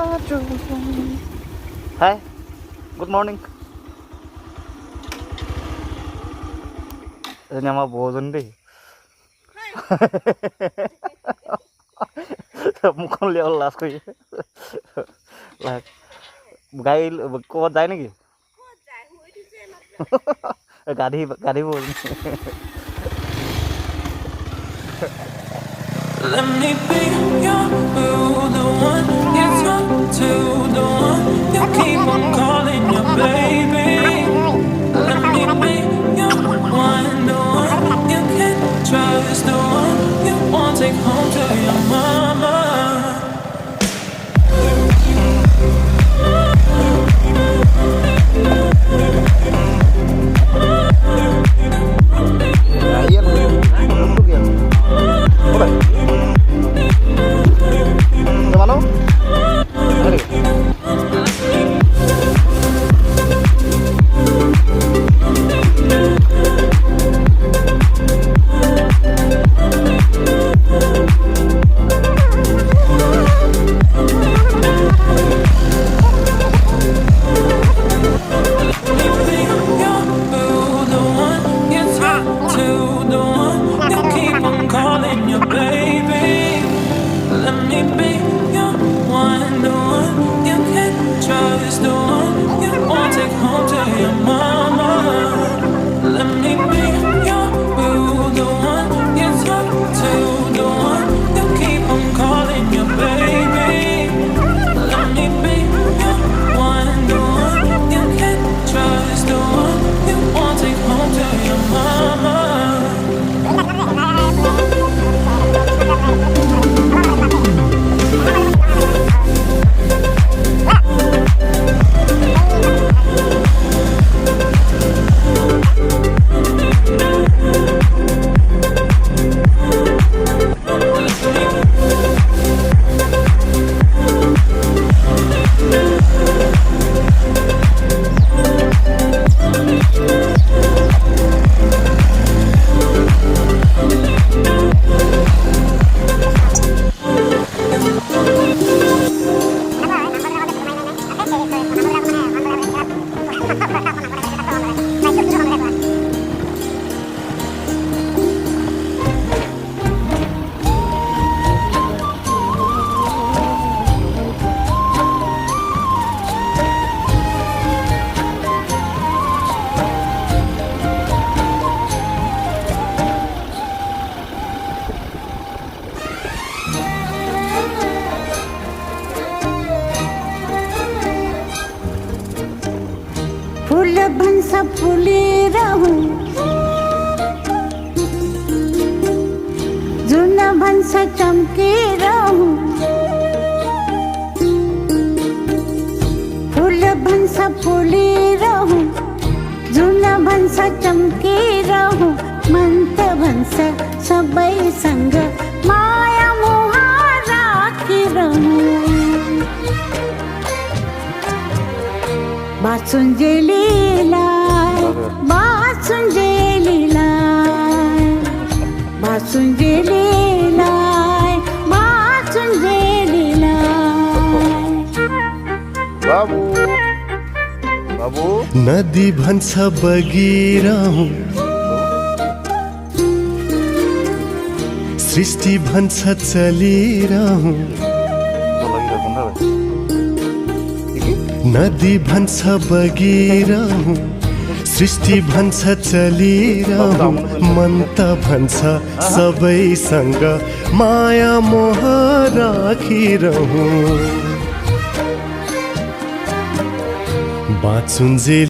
Hi, good morning. Ini nama bosan deh. Mukon lihat las koi. Lah, gai kau jai nih? Gadi bosan. Let me be your boo, the one you talk to, the one you keep on calling your baby. Let me be your one, the one you can trust, the one you won't take home to your mama. फूल भन्छ फुलिरहँ जुन भन्छ चम्किरहँ फूल भन्छ फुलिरहँ जुन भन्छ चम्किरहँ मन त भन्छ सबैसँग माया मोह राखिरहँ बासुन्जेलीलाई बासुन्जेलीलाई बासुन्जेलीलाई बासुन्जेलीलाई बाबु बाबु नदी भन्छ बगिरहँ सृष्टि भन्छ चलिरहँ नदी भन्छ बगिरहँ सृष्टि भन्छ चलिरहँ मन त भन्छ सबैसँग माया मोह राखिरहँ बाँचुन्जेल